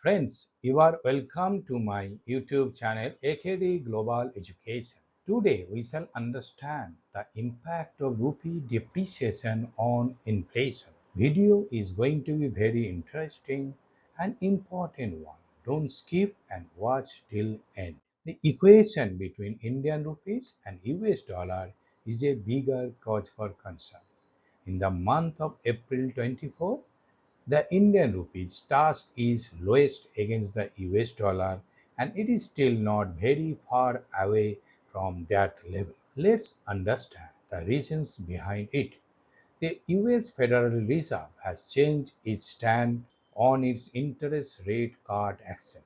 Friends, you are welcome to my YouTube channel AKD Global Education. Today we shall understand the impact of rupee depreciation on inflation. Video is going to be very interesting and important one. Don't skip and watch till end. The equation between Indian rupees and US dollar is a bigger cause for concern. In the month of April 24, the Indian rupee touched its lowest against the US dollar and it is still not very far away from that level. Let's understand the reasons behind it. The US Federal Reserve has changed its stand on its interest rate cut action.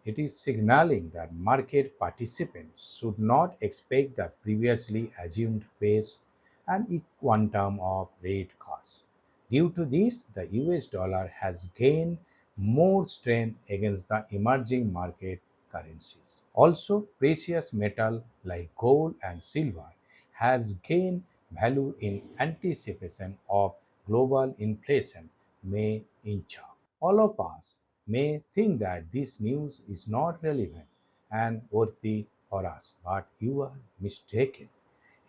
It is signaling that market participants should not expect the previously assumed pace and quantum of rate cuts. Due to this, the US dollar has gained more strength against the emerging market currencies. Also, precious metal like gold and silver has gained value in anticipation of global inflation may inch up. All of us may think that this news is not relevant and worthy for us, but you are mistaken.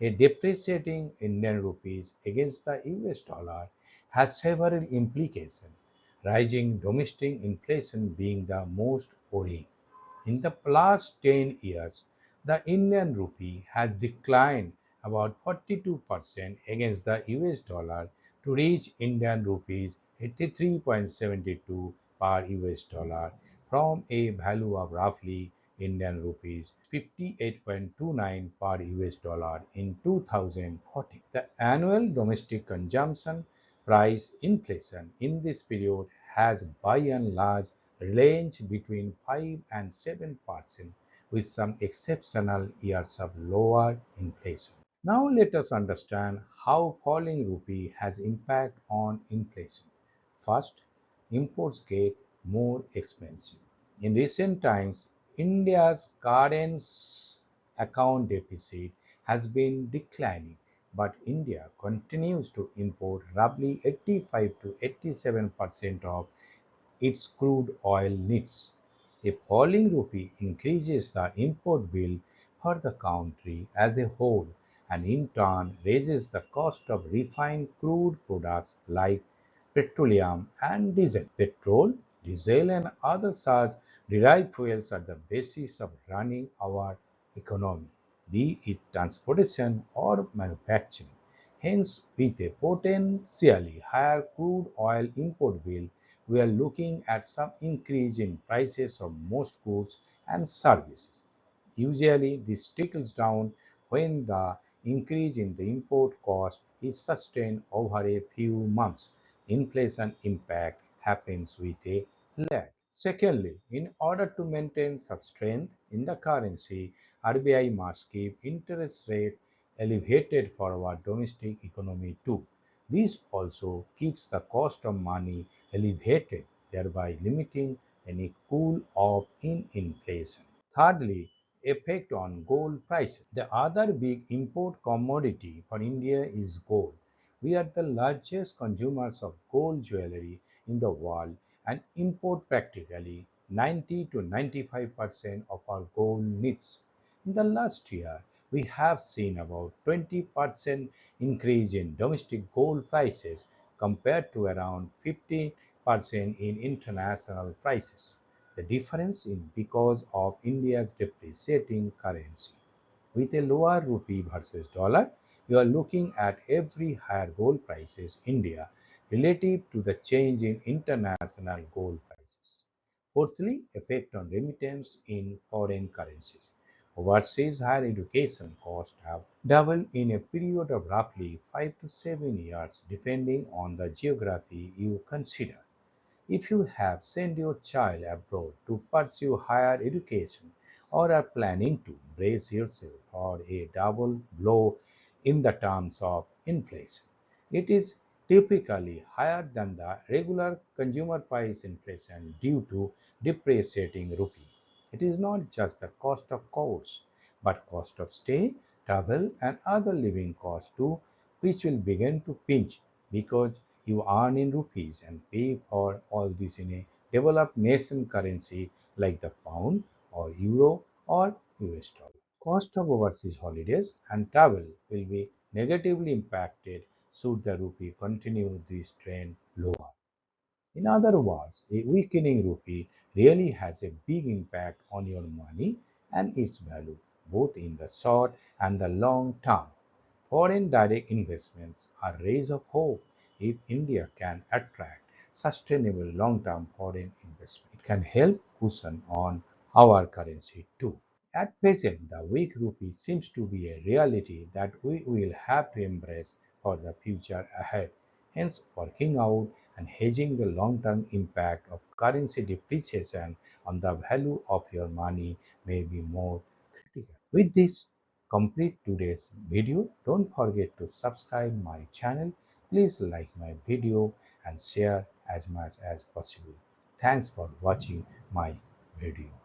A depreciating Indian rupees against the US dollar has several implications, rising domestic inflation being the most worrying. In the last 10 years, the Indian rupee has declined about 42% against the US dollar to reach Indian rupees 83.72 per US dollar from a value of roughly Indian rupees 58.29 per US dollar in 2014. The annual domestic consumption price inflation in this period has by and large range between 5 and 7% with some exceptional years of lower inflation. Now let us understand how falling rupee has impact on inflation. First, imports get more expensive. In recent times, India's current account deficit has been declining, but India continues to import roughly 85 to 87% of its crude oil needs. A falling rupee increases the import bill for the country as a whole and in turn raises the cost of refined crude products like petroleum and diesel. Petrol, diesel, and other such derived fuels are the basis of running our economy, be it transportation or manufacturing. Hence, with a potentially higher crude oil import bill, we are looking at some increase in prices of most goods and services. Usually, this trickles down when the increase in the import cost is sustained over a few months. Inflation impact happens with a lag. Secondly, in order to maintain such strength in the currency, RBI must keep interest rate elevated for our domestic economy too. This also keeps the cost of money elevated, thereby limiting any cool off in inflation. Thirdly, effect on gold prices. The other big import commodity for India is gold. We are the largest consumers of gold jewelry in the world and import practically 90 to 95% of our gold needs. In the last year, we have seen about 20% increase in domestic gold prices compared to around 50% in international prices. The difference is because of India's depreciating currency. With a lower rupee versus dollar, you are looking at every higher gold prices India relative to the change in international gold prices. Fourthly, effect on remittance in foreign currencies. Overseas higher education costs have doubled in a period of roughly 5 to 7 years depending on the geography you consider. If you have sent your child abroad to pursue higher education or are planning to, brace yourself for a double blow in the terms of inflation. It is typically higher than the regular consumer price inflation due to depreciating rupee. It is not just the cost of course, but cost of stay, travel, and other living costs too, which will begin to pinch because you earn in rupees and pay for all this in a developed nation currency like the pound or euro or US dollar. Cost of overseas holidays and travel will be negatively impacted should the rupee continue this trend lower. In other words, a weakening rupee really has a big impact on your money and its value, both in the short and the long term. Foreign direct investments are rays of hope if India can attract sustainable long-term foreign investment. It can help cushion on our currency too. At present, the weak rupee seems to be a reality that we will have to embrace for the future ahead. Hence, working out and hedging the long-term impact of currency depreciation on the value of your money may be more critical. With this, complete today's video. Don't forget to subscribe my channel. Please like my video and share as much as possible. Thanks for watching my video.